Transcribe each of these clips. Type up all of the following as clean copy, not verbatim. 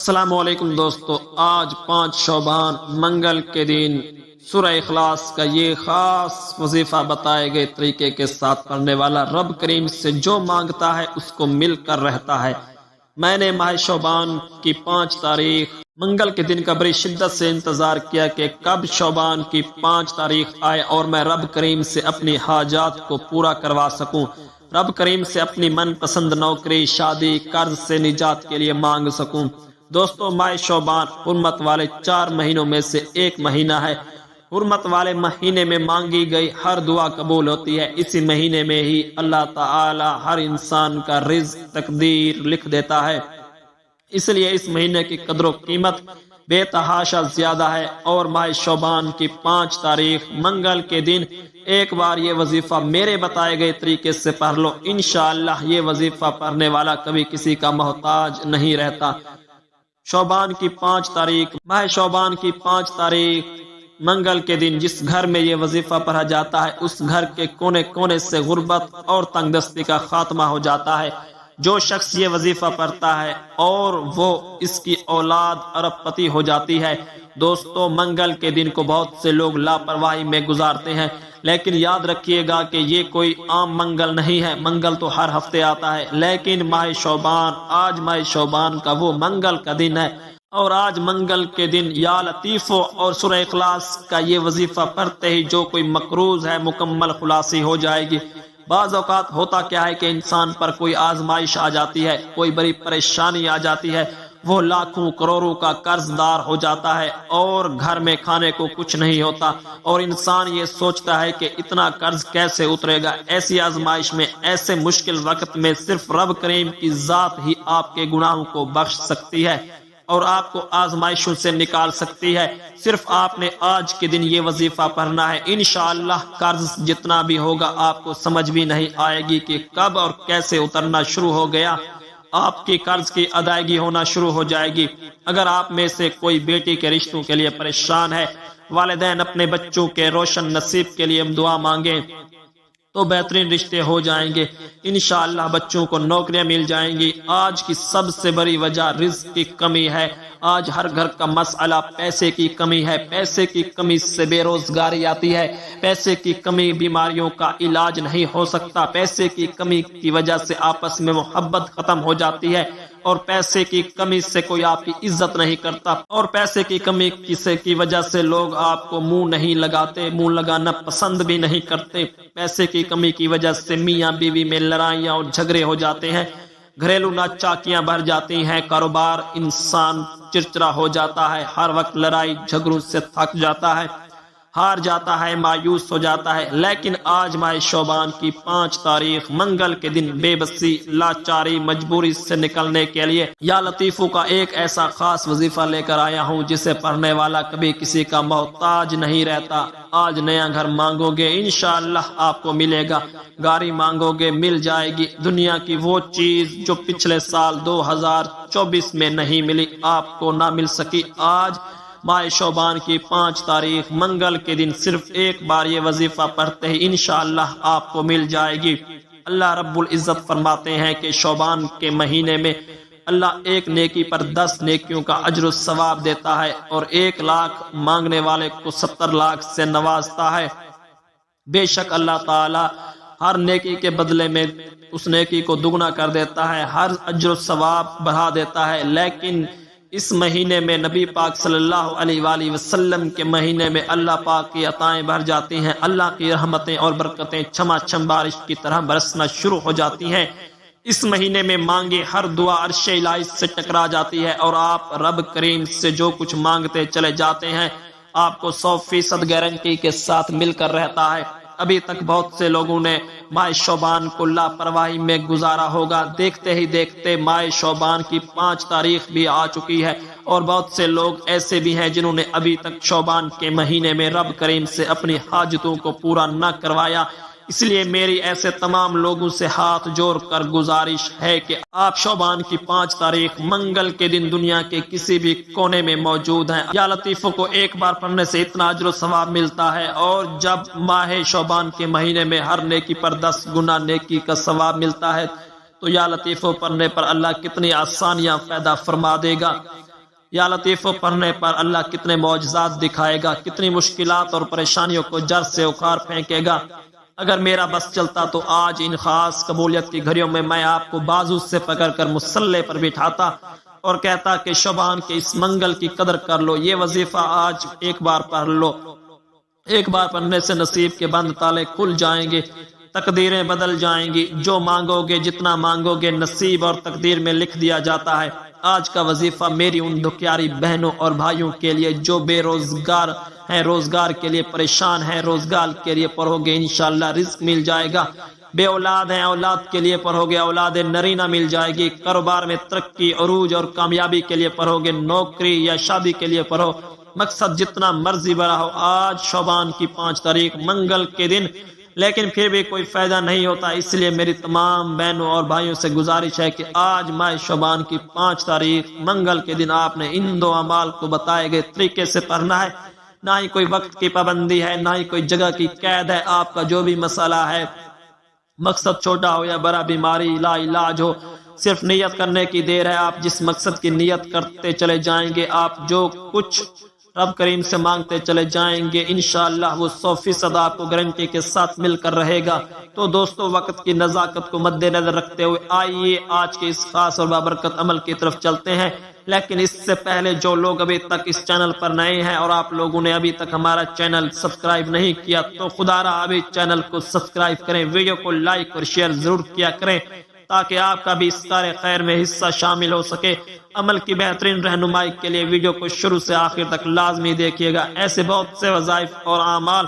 السلام علیکم دوستو، آج 5 شعبان منگل کے دن سورہ اخلاص کا یہ خاص وظیفہ بتائے گئے طریقے کے ساتھ پڑھنے والا رب کریم سے جو مانگتا ہے اس کو مل کر رہتا ہے۔ میں نے ماہ شعبان کی 5 تاریخ منگل کے دن کا بڑی شدت سے انتظار کیا کہ کب شعبان کی 5 تاریخ آئے اور میں رب کریم سے اپنی حاجات کو پورا کروا سکوں، رب کریم سے اپنی من پسند نوکری، شادی، قرض سے نجات کے لیے مانگ سکوں۔ دوستو، ماہ شعبان حرمت والے 4 مہینوں میں سے ایک مہینہ ہے۔ حرمت والے مہینے میں مانگی گئی ہر دعا قبول ہوتی ہے۔ اسی مہینے میں ہی اللہ تعالی ہر انسان کا رزق تقدیر لکھ دیتا ہے، اس لیے اس مہینے کی قدر و قیمت بے تحاشا زیادہ ہے۔ اور ماہ شعبان کی 5 تاریخ منگل کے دن ایک بار یہ وظیفہ میرے بتائے گئے طریقے سے پڑھ لو، انشاءاللہ یہ وظیفہ پڑھنے والا کبھی کسی کا محتاج نہیں رہتا۔ شعبان کی 5 تاریخ ماہ شعبان کی 5 تاریخ منگل کے دن جس گھر میں یہ وظیفہ پڑھا جاتا ہے اس گھر کے کونے کونے سے غربت اور تنگ دستی کا خاتمہ ہو جاتا ہے۔ جو شخص یہ وظیفہ پڑھتا ہے اور وہ اس کی اولاد ارب پتی ہو جاتی ہے۔ دوستو، منگل کے دن کو بہت سے لوگ لاپرواہی میں گزارتے ہیں، لیکن یاد رکھیے گا کہ یہ کوئی عام منگل نہیں ہے۔ منگل تو ہر ہفتے آتا ہے، لیکن ماہ شعبان، آج ماہ شعبان کا وہ منگل کا دن ہے، اور آج منگل کے دن یا لطیفو اور سورہ اخلاص کا یہ وظیفہ پڑھتے ہی جو کوئی مقروض ہے مکمل خلاصی ہو جائے گی۔ بعض اوقات ہوتا کیا ہے کہ انسان پر کوئی آزمائش آ جاتی ہے، کوئی بڑی پریشانی آ جاتی ہے، وہ لاکھوں کروڑوں کا قرض دار ہو جاتا ہے اور گھر میں کھانے کو کچھ نہیں ہوتا، اور انسان یہ سوچتا ہے کہ اتنا قرض کیسے اترے گا۔ ایسی آزمائش میں، ایسے مشکل وقت میں صرف رب کریم کی ذات ہی آپ کے گناہوں کو بخش سکتی ہے اور آپ کو آزمائشوں سے نکال سکتی ہے۔ صرف آپ نے آج کے دن یہ وظیفہ پڑھنا ہے، انشاءاللہ قرض جتنا بھی ہوگا آپ کو سمجھ بھی نہیں آئے گی کہ کب اور کیسے اترنا شروع ہو گیا، آپ کی قرض کی ادائیگی ہونا شروع ہو جائے گی۔ اگر آپ میں سے کوئی بیٹی کے رشتوں کے لیے پریشان ہے، والدین اپنے بچوں کے روشن نصیب کے لیے دعا مانگیں تو بہترین رشتے ہو جائیں گے، انشاءاللہ بچوں کو نوکریاں مل جائیں گی۔ آج کی سب سے بڑی وجہ رزق کی کمی ہے۔ آج ہر گھر کا مسئلہ پیسے کی کمی ہے۔ پیسے کی کمی سے بے روزگاری آتی ہے، پیسے کی کمی بیماریوں کا علاج نہیں ہو سکتا، پیسے کی کمی کی وجہ سے آپس میں محبت ختم ہو جاتی ہے، اور پیسے کی کمی سے کوئی آپ کی عزت نہیں کرتا، اور پیسے کی کمی کی وجہ سے لوگ آپ کو منہ نہیں لگاتے، منہ لگانا پسند بھی نہیں کرتے۔ پیسے کی کمی کی وجہ سے میاں بیوی میں لڑائیاں اور جھگڑے ہو جاتے ہیں، گھریلو ناچاکیاں بڑھ جاتی ہیں، کاروبار انسان چڑچڑا ہو جاتا ہے، ہر وقت لڑائی جھگڑوں سے تھک جاتا ہے، ہار جاتا ہے، مایوس ہو جاتا ہے۔ لیکن آج ماہ شعبان کی 5 تاریخ منگل کے دن بے بسی، لاچاری، مجبوری سے نکلنے کے لیے یا لطیفوں کا ایک ایسا خاص وظیفہ لے کر آیا ہوں جسے پڑھنے والا کبھی کسی کا محتاج نہیں رہتا۔ آج نیا گھر مانگو گے انشاءاللہ آپ کو ملے گا، گاڑی مانگو گے مل جائے گی، دنیا کی وہ چیز جو پچھلے سال 2024 میں نہیں ملی آپ کو نہ مل سکی۔ آج ماہ شعبان کی 5 تاریخ منگل کے دن صرف ایک بار یہ وظیفہ پڑھتے ہی انشاءاللہ آپ کو مل جائے گی۔ اللہ رب العزت فرماتے ہیں کہ شعبان کے مہینے میں اللہ ایک نیکی پر 10 نیکیوں کا اجر و ثواب دیتا ہے، اور 1 لاکھ مانگنے والے کو 70 لاکھ سے نوازتا ہے۔ بے شک اللہ تعالی ہر نیکی کے بدلے میں اس نیکی کو دگنا کر دیتا ہے، ہر اجر و ثواب بڑھا دیتا ہے۔ لیکن اس مہینے میں نبی پاک صلی اللہ علیہ وآلہ وسلم کے مہینے میں اللہ پاک کی عطائیں بڑھ جاتی ہیں، اللہ کی رحمتیں اور برکتیں چھما چھم بارش کی طرح برسنا شروع ہو جاتی ہیں۔ اس مہینے میں مانگے ہر دعا عرش الہی سے ٹکرا جاتی ہے، اور آپ رب کریم سے جو کچھ مانگتے چلے جاتے ہیں آپ کو 100% گارنٹی کے ساتھ مل کر رہتا ہے۔ ابھی تک بہت سے لوگوں نے ماہ شعبان کو لاپرواہی میں گزارا ہوگا، دیکھتے ہی دیکھتے ماہ شعبان کی 5 تاریخ بھی آ چکی ہے، اور بہت سے لوگ ایسے بھی ہیں جنہوں نے ابھی تک شعبان کے مہینے میں رب کریم سے اپنی حاجتوں کو پورا نہ کروایا۔ اس لیے میری ایسے تمام لوگوں سے ہاتھ جوڑ کر گزارش ہے کہ آپ شعبان کی 5 تاریخ منگل کے دن دنیا کے کسی بھی کونے میں موجود ہیں۔ یا لطیفوں کو ایک بار پڑھنے سے اتنا اجر و ثواب ملتا ہے، اور جب ماہ شعبان کے مہینے میں ہر نیکی پر 10 گنا نیکی کا ثواب ملتا ہے تو یا لطیفوں پڑھنے پر اللہ کتنی آسانیاں پیدا فرما دے گا۔ یا لطیف پڑھنے پر اللہ کتنے معجزات دکھائے گا، کتنی مشکلات اور پریشانیوں کو جڑ سے اکھاڑ پھینکے گا۔ اگر میرا بس چلتا تو آج ان خاص قبولیت کی گھڑیوں میں آپ کو بازو سے پکڑ کر مصلے پر بٹھاتا اور کہتا کہ شعبان کے اس منگل کی قدر کر لو، یہ وظیفہ آج ایک بار پڑھ لو۔ ایک بار پڑھنے سے نصیب کے بند تالے کھل جائیں گے، تقدیریں بدل جائیں گی، جو مانگو گے جتنا مانگو گے نصیب اور تقدیر میں لکھ دیا جاتا ہے۔ آج کا وظیفہ میری ان دکھیاری بہنوں اور بھائیوں کے لیے جو بے روزگار ہیں، روزگار کے لیے پریشان ہیں، روزگار کے لیے پڑھو گے انشاءاللہ رزق مل جائے گا، بے اولاد ہیں اولاد کے لیے پڑھو گے اولاد نرینہ مل جائے گی، کاروبار میں ترقی عروج اور کامیابی کے لیے پڑھو گے، نوکری یا شادی کے لیے پڑھو، مقصد جتنا مرضی بڑا ہو۔ آج شعبان کی 5 تاریخ منگل کے دن، لیکن پھر بھی کوئی فائدہ نہیں ہوتا، اس لیے میری تمام بہنوں اور بھائیوں سے گزارش ہے کہ آج ماہ شعبان کی 5 تاریخ منگل کے دن آپ نے ان 2 اعمال کو بتائے گئے طریقے سے پڑھنا ہے۔ نہ ہی کوئی وقت کی پابندی ہے، نہ ہی کوئی جگہ کی قید ہے، آپ کا جو بھی مسئلہ ہے، مقصد چھوٹا ہو یا بڑا، بیماری لا علاج ہو، صرف نیت کرنے کی دیر ہے۔ آپ جس مقصد کی نیت کرتے چلے جائیں گے، آپ جو کچھ رب کریم سے مانگتے چلے جائیں گے انشاءاللہ وہ 100% آپ کو گارنٹی کے ساتھ مل کر رہے گا۔ تو دوستو وقت کی نزاکت کو مد نظر رکھتے ہوئے آئیے آج کے اس خاص اور بابرکت عمل کی طرف چلتے ہیں، لیکن اس سے پہلے جو لوگ ابھی تک اس چینل پر نئے ہیں اور آپ لوگوں نے ابھی تک ہمارا چینل سبسکرائب نہیں کیا تو خدا را ابھی چینل کو سبسکرائب کریں، ویڈیو کو لائک اور شیئر ضرور کیا کریں تاکہ آپ کا بھی اس کار خیر میں حصہ شامل ہو سکے۔ عمل کی بہترین رہنمائی کے لیے ویڈیو کو شروع سے آخر تک لازمی دیکھیے گا، ایسے بہت سے وظائف اور اعمال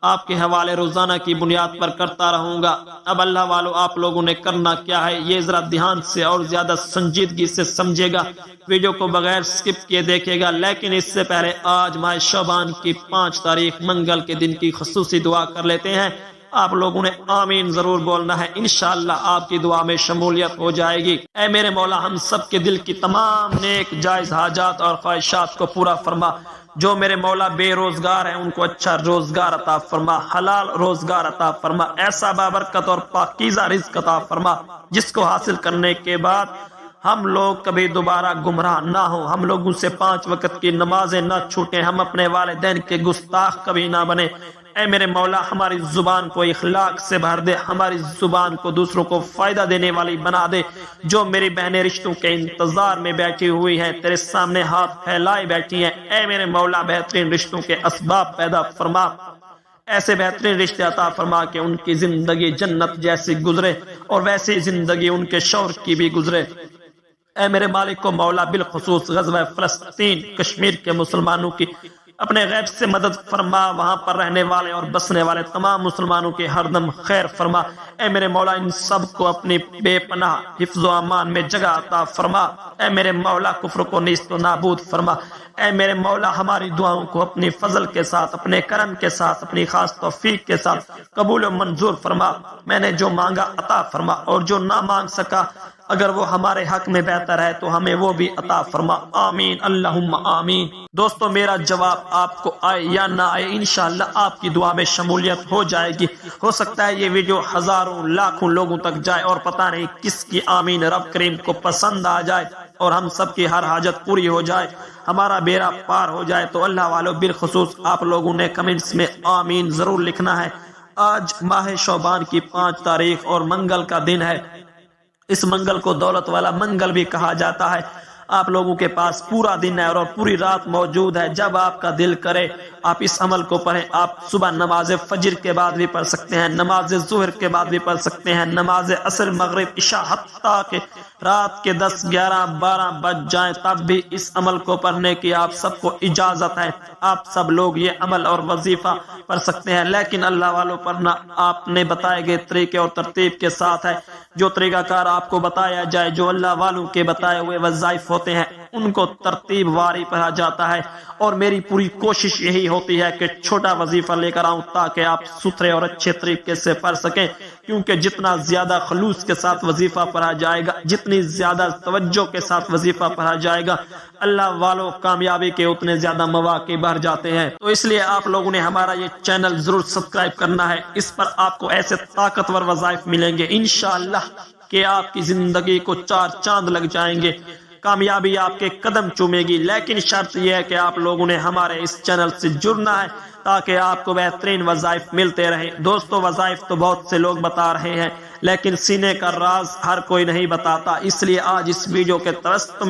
آپ کے حوالے روزانہ کی بنیاد پر کرتا رہوں گا۔ اب اللہ والو آپ لوگوں نے کرنا کیا ہے یہ ذرا دھیان سے اور زیادہ سنجیدگی سے سمجھے گا، ویڈیو کو بغیر سکپ کیے دیکھے گا، لیکن اس سے پہلے آج ماہ شعبان کی 5 تاریخ منگل کے دن کی خصوصی دعا کر لیتے ہیں۔ آپ لوگوں نے آمین ضرور بولنا ہے، انشاءاللہ آپ کی دعا میں شمولیت ہو جائے گی۔ اے میرے مولا ہم سب کے دل کی تمام نیک جائز حاجات اور خواہشات کو پورا فرما، جو میرے مولا بے روزگار ہیں ان کو اچھا روزگار عطا فرما، حلال روزگار عطا فرما، ایسا بابرکت اور پاکیزہ رزق عطا فرما جس کو حاصل کرنے کے بعد ہم لوگ کبھی دوبارہ گمراہ نہ ہوں، ہم لوگوں سے 5 وقت کی نمازیں نہ چھوٹیں، ہم اپنے والدین کے گستاخ کبھی نہ بنے۔ اے میرے مولا ہماری زبان کو اخلاق سے بھر دے، ہماری زبان کو دوسروں کو فائدہ دینے والی بنا دے۔ جو میری بہنیں رشتوں کے انتظار میں بیٹھی ہوئی ہیں، تیرے سامنے ہاتھ پھیلائے بیٹھی ہیں، اے میرے مولا بہترین رشتوں کے اسباب پیدا فرما، ایسے بہترین رشتے عطا فرما کہ ان کی زندگی جنت جیسی گزرے اور ویسی زندگی ان کے شوہر کی بھی گزرے۔ اے میرے مالک کو مولا بالخصوص غزوہ فلسطین کشمیر کے مسلمانوں کی اپنے غیب سے مدد فرما، وہاں پر رہنے والے اور بسنے والے تمام مسلمانوں کے ہر دم خیر فرما۔ اے میرے مولا ان سب کو اپنی بے پناہ حفظ و امان میں جگہ عطا فرما۔ اے میرے مولا کفر کو نیست و نابود فرما۔ اے میرے مولا ہماری دعاؤں کو اپنی فضل کے ساتھ، اپنے کرم کے ساتھ، اپنی خاص توفیق کے ساتھ قبول و منظور فرما۔ میں نے جو مانگا عطا فرما اور جو نہ مانگ سکا اگر وہ ہمارے حق میں بہتر ہے تو ہمیں وہ بھی عطا فرما، آمین اللہم آمین۔ دوستو میرا جواب آپ کو آئے یا نہ آئے انشاءاللہ آپ کی دعا میں شمولیت ہو جائے گی۔ ہو سکتا ہے یہ ویڈیو ہزاروں لاکھوں لوگوں تک جائے اور پتہ نہیں کس کی آمین رب کریم کو پسند آ جائے اور ہم سب کی ہر حاجت پوری ہو جائے، ہمارا بیڑا پار ہو جائے۔ تو اللہ والو بالخصوص آپ لوگوں نے کمنٹس میں آمین ضرور لکھنا ہے۔ آج ماہ شعبان کی 5 تاریخ اور منگل کا دن ہے، اس منگل کو دولت والا منگل بھی کہا جاتا ہے۔ آپ لوگوں کے پاس پورا دن ہے اور پوری رات موجود ہے، جب آپ کا دل کرے آپ اس عمل کو پڑھیں۔ آپ صبح نماز فجر کے بعد بھی پڑھ سکتے ہیں، نماز ظہر کے بعد بھی پڑھ سکتے ہیں، نماز عصر مغرب عشاء حتیٰ کہ رات کے 10 11 12 بج جائیں تب بھی اس عمل کو پڑھنے کی آپ سب کو اجازت ہے۔ آپ سب لوگ یہ عمل اور وظیفہ پڑھ سکتے ہیں، لیکن اللہ والوں پڑھنا آپ نے بتائے گئے طریقے اور ترتیب کے ساتھ ہے۔ جو طریقہ کار آپ کو بتایا جائے، جو اللہ والوں کے بتائے ہوئے وظائف ہوتے ہیں ان کو ترتیب واری پڑھا جاتا ہے، اور میری پوری کوشش یہی ہوتی ہے کہ چھوٹا وظیفہ لے کر آؤں تاکہ آپ ستھرے اور اچھے طریقے سے پڑھ سکیں، کیونکہ جتنا زیادہ خلوص کے ساتھ وظیفہ پڑھا جائے گا، جتنی زیادہ توجہ کے ساتھ وظیفہ پڑھا جائے گا، اللہ والوں کامیابی کے اتنے زیادہ مواقع بڑھ جاتے ہیں۔ تو اس لیے آپ لوگوں نے ہمارا یہ چینل ضرور سبسکرائب کرنا ہے، اس پر آپ کو ایسے طاقتور وظائف ملیں گے انشاءاللہ کہ آپ کی زندگی کو 4 چاند لگ جائیں گے۔ کامیابی آپ کے قدم چومے گی، لیکن شرط یہ ہے کہ آپ لوگوں نے ہمارے اس چینل سے جڑنا ہے تاکہ آپ کو بہترین وظائف ملتے رہیں۔ دوستو وظائف تو بہت سے لوگ بتا رہے ہیں لیکن سینے کا راز ہر کوئی نہیں بتاتا، اس لیے آج اس ویڈیو کے توسط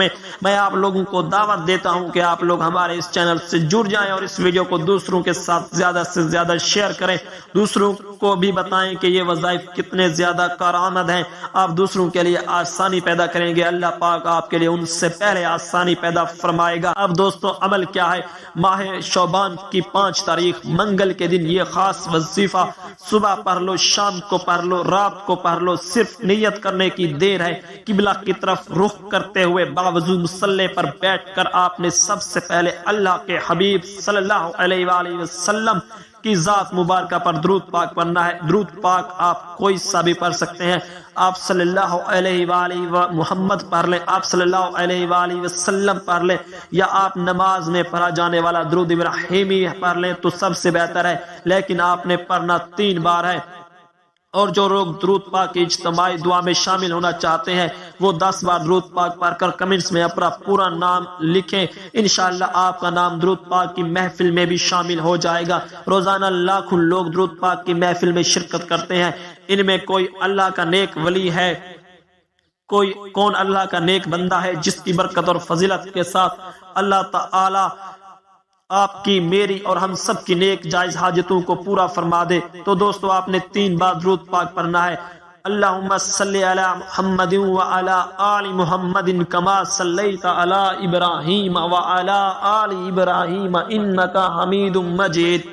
میں آپ لوگوں کو دعوت دیتا ہوں کہ آپ لوگ ہمارے اس چینل سے جڑ جائیں اور اس ویڈیو کو دوسروں کے ساتھ زیادہ سے زیادہ شیئر کریں، دوسروں کو بھی بتائیں کہ یہ وظائف کتنے زیادہ کارآمد ہیں۔ آپ دوسروں کے لیے آسانی پیدا کریں گے، اللہ پاک آپ کے لیے ان سے پہلے آسانی پیدا فرمائے گا۔ اب دوستو عمل کیا ہے؟ ماہ شعبان کی 5 تاریخ منگل کے دن یہ خاص وظیفہ صبح پڑھ لو، شام کو پڑھ لو، رات کو پڑھ لو، صرف نیت کرنے کی دیر ہے۔ قبلہ کی طرف رخ کرتے ہوئے باوضو مصلی پر بیٹھ کر آپ نے سب سے پہلے اللہ کے حبیب صلی اللہ علیہ وآلہ وسلم کی ذات مبارکہ پر درود پاک پڑھنا ہے۔ درود پاک آپ کوئی سا بھی پڑھ سکتے ہیں، آپ صلی اللہ علیہ وآلہ محمد پڑھ لیں، آپ صلی اللہ علیہ وآلہ وسلم پڑھ لیں، یا آپ نماز میں پڑھا جانے والا درود ابراہیمی پڑھ لیں تو سب سے بہتر ہے، لیکن آپ نے پڑھنا 3 بار ہے۔ اور جو لوگ درود پاک کی اجتماعی دعا میں شامل ہونا چاہتے ہیں وہ 10 بار درود پاک پڑھ کر کمنٹس میں اپنا پورا نام لکھیں، انشاءاللہ آپ کا نام درود پاک کی محفل میں بھی شامل ہو جائے گا۔ روزانہ لاکھوں لوگ درود پاک کی محفل میں شرکت کرتے ہیں، ان میں کوئی اللہ کا نیک ولی ہے، کون اللہ کا نیک بندہ ہے جس کی برکت اور فضیلت کے ساتھ اللہ تعالی آپ کی، میری اور ہم سب کی نیک جائز حاجتوں کو پورا فرما دے۔ تو دوستو آپ نے 3 بار درود پاک پڑھنا ہے۔ اللہم صلی علی محمد وعلی آل محمد کما صلیت علی ابراہیم وعلی آل ابراہیم انکا حمید مجید۔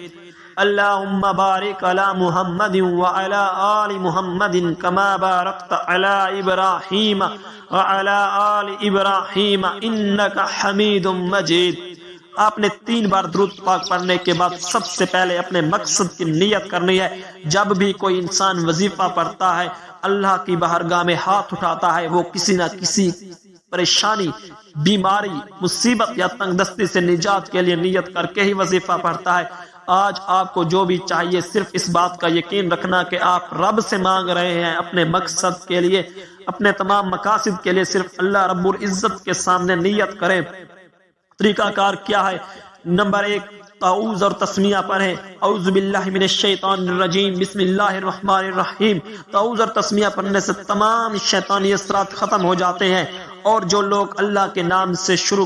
اللہم بارک علی محمد وعلی آل محمد کما بارکت علی ابراہیم وعلی آل ابراہیم انکا حمید مجید۔ آپ نے 3 بار درود پاک پڑھنے کے بعد سب سے پہلے اپنے مقصد کی نیت کرنی ہے۔ جب بھی کوئی انسان وظیفہ پڑھتا ہے، اللہ کی بارگاہ میں ہاتھ اٹھاتا ہے، وہ کسی نہ کسی پریشانی، بیماری، مصیبت یا تنگ دستی سے نجات کے لیے نیت کر کے ہی وظیفہ پڑھتا ہے۔ آج آپ کو جو بھی چاہیے صرف اس بات کا یقین رکھنا کہ آپ رب سے مانگ رہے ہیں اپنے مقصد کے لیے، اپنے تمام مقاصد کے لیے صرف اللہ رب العزت کے سامنے نیت کریں۔ طریقہ کار کیا ہے؟ نمبر 1، تعوذ اور تسمیہ پڑھیں۔ اعوذ باللہ من الشیطان الرجیم، بسم اللہ الرحمن الرحیم۔ تعوذ اور تسمیہ پڑھنے سے تمام شیطانی اثرات ختم ہو جاتے ہیں، اور جو لوگ اللہ کے نام سے شروع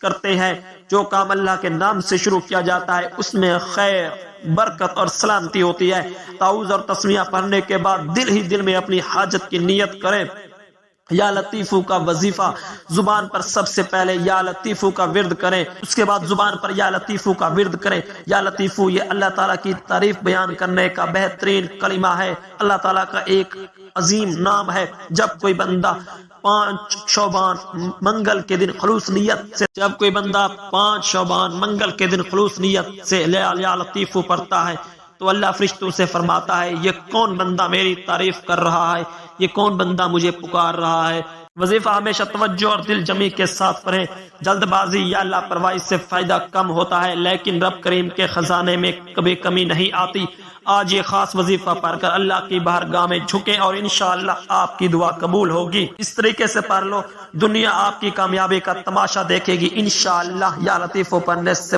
کرتے ہیں، جو کام اللہ کے نام سے شروع کیا جاتا ہے اس میں خیر، برکت اور سلامتی ہوتی ہے۔ تعوذ اور تسمیہ پڑھنے کے بعد دل ہی دل میں اپنی حاجت کی نیت کریں۔ یا لطیفو کا وظیفہ، زبان پر سب سے پہلے یا لطیفو کا ورد کریں، اس کے بعد زبان پر یا لطیفو کا ورد کریں۔ یا لطیفو یہ اللہ تعالیٰ کی تعریف بیان کرنے کا بہترین کلمہ ہے، اللہ تعالیٰ کا ایک عظیم نام ہے۔ جب کوئی بندہ 5 شعبان منگل کے دن خلوص نیت سے یا لطیفو پڑھتا ہے تو اللہ فرشتوں سے فرماتا ہے یہ کون بندہ میری تعریف کر رہا ہے، یہ کون بندہ مجھے پکار رہا ہے۔ وظیفہ ہمیشہ توجہ اور دل جمی کے ساتھ پڑھیں، جلد بازی یا لاپرواہی سے فائدہ کم ہوتا ہے، لیکن رب کریم کے خزانے میں کبھی کمی نہیں آتی۔ آج یہ خاص وظیفہ پڑھ کر اللہ کی بارگاہ میں جھکیں اور انشاءاللہ آپ کی دعا قبول ہوگی۔ اس طریقے سے پڑھ لو، دنیا آپ کی کامیابی کا تماشا دیکھے گی انشاءاللہ۔ یا لطیفو پڑھنے سے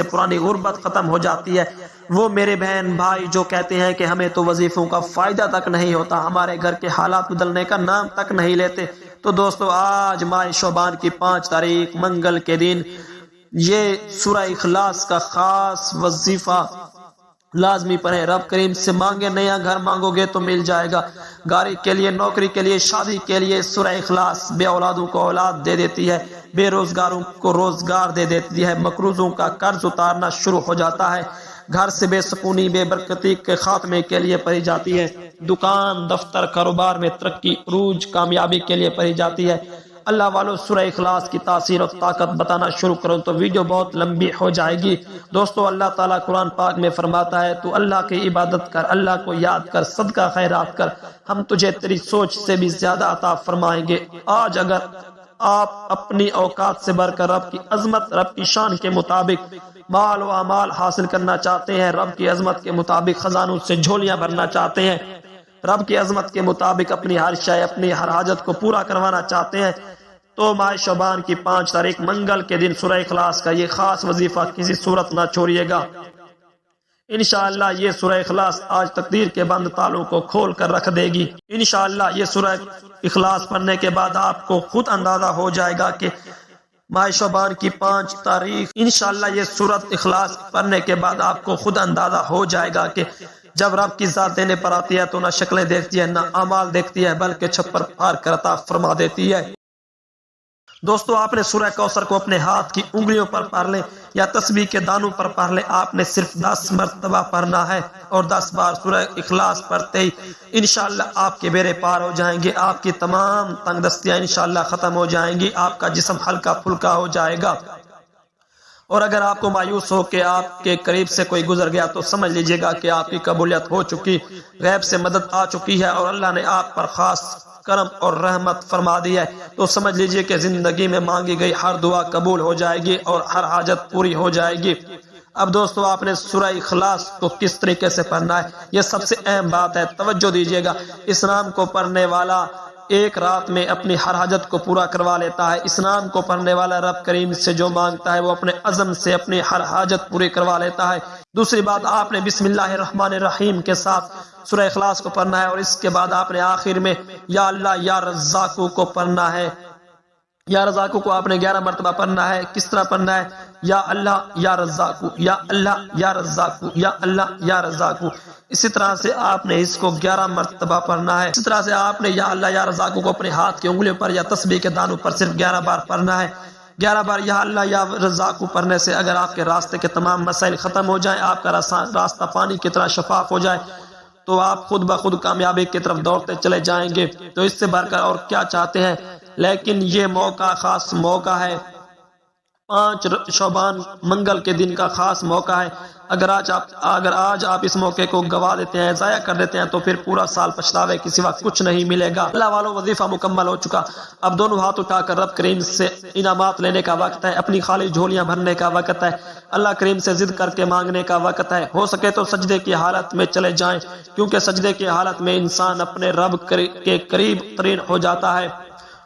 پرانی غربت ختم ہو جاتی ہے۔ وہ میرے بہن بھائی جو کہتے ہیں کہ ہمیں تو وظیفوں کا فائدہ تک نہیں ہوتا، ہمارے گھر کے حالات بدلنے کا نام تک نہیں لیتے، تو دوستو آج ماہ شعبان کی 5 تاریخ منگل کے دن یہ سورہ اخلاص کا خاص وظیفہ لازمی پڑھیں۔ رب کریم سے مانگے، نیا گھر مانگو گے تو مل جائے گا، گاڑی کے لیے، نوکری کے لیے، شادی کے لیے سورہ اخلاص بے اولادوں کو اولاد دے دیتی ہے، بے روزگاروں کو روزگار دے دیتی ہے، مقروضوں کا قرض اتارنا شروع ہو جاتا ہے، گھر سے بے سکونی، بے برکتی کے خاتمے کے لیے پڑھی جاتی ہے، دکان، دفتر، کاروبار میں ترقی، عروج، کامیابی کے لیے پڑھی جاتی ہے۔ اللہ والو سورہ اخلاص کی تاثیر اور طاقت بتانا شروع کرو تو ویڈیو بہت لمبی ہو جائے گی۔ دوستو اللہ تعالیٰ قرآن پاک میں فرماتا ہے تو اللہ کی عبادت کر، اللہ کو یاد کر، صدقہ خیرات کر، ہم تجھے تیری سوچ سے بھی زیادہ عطا فرمائیں گے۔ آج اگر آپ اپنی اوقات سے بڑھ کر رب کی عظمت، رب کی شان کے مطابق مال و اعمال حاصل کرنا چاہتے ہیں، رب کی عظمت کے مطابق خزانوں سے جھولیاں بھرنا چاہتے ہیں، رب کی عظمت کے مطابق اپنی ہر شے، اپنی ہر حاجت کو پورا کروانا چاہتے ہیں، تو ماہ شعبان کی 5 تاریخ منگل کے دن سورہ اخلاص کا یہ خاص وظیفہ کسی صورت نہ چھوڑیے گا۔ انشاءاللہ یہ سورہ اخلاص آج تقدیر کے بند تالوں کو کھول کر رکھ دے گی۔ انشاءاللہ یہ سورہ اخلاص پڑھنے کے بعد آپ کو خود اندازہ ہو جائے گا کہ ماہ شعبان کی 5 تاریخ انشاءاللہ یہ سورت اخلاص پڑھنے کے بعد آپ کو خود اندازہ ہو جائے گا کہ جب رب کی ذات دینے پر آتی ہے تو نہ شکلیں دیکھتی ہے نہ اعمال دیکھتی ہے، بلکہ چھپر پھاڑ کر عطا فرما دیتی ہے۔ دوستو، آپ نے سورہ کوثر کو اپنے ہاتھ کی انگلیوں پر پڑھ لیں یا تسبیح کے دانوں پر پڑھ لیں، آپ نے صرف 10 مرتبہ پڑھنا ہے، اور 10 بار سورہ اخلاص پڑھتے ہی انشاءاللہ آپ کے بیڑے پار ہو جائیں گے، آپ کی تمام تنگ دستیاں انشاءاللہ ختم ہو جائیں گی، آپ کا جسم ہلکا پھلکا ہو جائے گا۔ اور اگر آپ کو مایوس ہو کہ آپ کے قریب سے کوئی گزر گیا تو سمجھ لیجئے گا کہ آپ کی قبولیت ہو چکی، غیب سے مدد آ چکی ہے اور اللہ نے آپ پر خاص کرم اور رحمت فرما دی ہے، تو سمجھ لیجئے کہ زندگی میں مانگی گئی ہر دعا قبول ہو جائے گی اور ہر حاجت پوری ہو جائے گی۔ اب دوستو، آپ نے سورہ اخلاص کو کس طریقے سے پڑھنا ہے، یہ سب سے اہم بات ہے، توجہ دیجئے گا۔ اس نام کو پڑھنے والا ایک رات میں اپنی ہر حاجت کو پورا کروا لیتا ہے۔ اس نام کو پڑھنے والا رب کریم سے جو مانگتا ہے وہ اپنے عزم سے اپنی ہر حاجت پوری کروا لیتا ہے۔ دوسری بات، آپ نے بسم اللہ الرحمن الرحیم کے ساتھ سورہ اخلاص کو پڑھنا ہے، اور اس کے بعد آپ نے آخر میں یا اللہ یا رزاقو کو پڑھنا ہے۔ یا رزاقو کو آپ نے 11 مرتبہ پڑھنا ہے۔ کس طرح پڑھنا ہے؟ یا اللہ یا رزاقو، یا اللہ یا رزاقو، یا اللہ یا رزاقو۔ اسی طرح سے آپ نے اس کو 11 مرتبہ پڑھنا ہے۔ اسی طرح سے آپ نے یا اللہ یا رزاقو کو اپنے ہاتھ کی انگلیوں پر یا تسبیح کے دانوں پر صرف 11 بار پڑھنا ہے۔ 11 بار یا اللہ یا رزاقو پڑھنے سے اگر آپ کے راستے کے تمام مسائل ختم ہو جائیں، آپ کا راستہ پانی کی طرح شفاف ہو جائے، تو آپ خود بخود کامیابی کی طرف دوڑتے چلے جائیں گے۔ تو اس سے بڑھ کر اور کیا چاہتے ہیں؟ لیکن یہ موقع خاص موقع ہے، 5 شعبان منگل کے دن کا خاص موقع ہے۔ اگر آج آپ اس موقع کو گوا دیتے ہیں، ضائع کر دیتے ہیں، تو پھر پورا سال پچھتاوے کے سوا کچھ نہیں ملے گا۔ اللہ والوں، وظیفہ مکمل ہو چکا، اب دونوں ہاتھ اٹھا کر رب کریم سے انعامات لینے کا وقت ہے، اپنی خالی جھولیاں بھرنے کا وقت ہے، اللہ کریم سے ضد کر کے مانگنے کا وقت ہے۔ ہو سکے تو سجدے کی حالت میں چلے جائیں، کیونکہ سجدے کی حالت میں انسان اپنے رب کے قریب ترین ہو جاتا ہے۔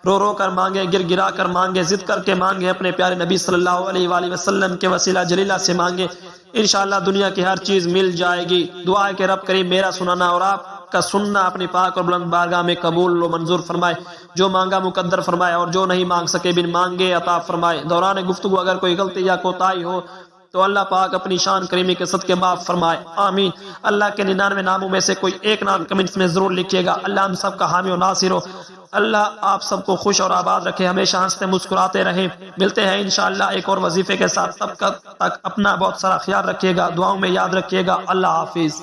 رو رو کر مانگے، گر گرا کر مانگے، ضد کر کے مانگے، اپنے پیارے نبی صلی اللہ علیہ وآلہ وسلم کے وسیلہ جلیلہ سے مانگے، انشاءاللہ دنیا کی ہر چیز مل جائے گی۔ دعا ہے کہ رب کریم میرا سنانا اور آپ کا سننا اپنی پاک اور بلند بارگاہ میں قبول و منظور فرمائے، جو مانگا مقدر فرمائے اور جو نہیں مانگ سکے بن مانگے عطا فرمائے۔ دوران گفتگو اگر کوئی غلطی یا کوتاہی ہو تو اللہ پاک اپنی شان کریمی کے صدقے معاف فرمائے، آمین۔ اللہ کے 99 ناموں میں سے کوئی ایک نام کمنٹس میں ضرور لکھیے گا۔ اللہ ہم سب کا حامی و ناصر ہو، اللہ آپ سب کو خوش اور آباد رکھے، ہمیشہ ہنستے مسکراتے رہیں۔ ملتے ہیں انشاءاللہ ایک اور وظیفے کے ساتھ، تب تک اپنا بہت سارا خیال رکھیے گا، دعاؤں میں یاد رکھیے گا۔ اللہ حافظ۔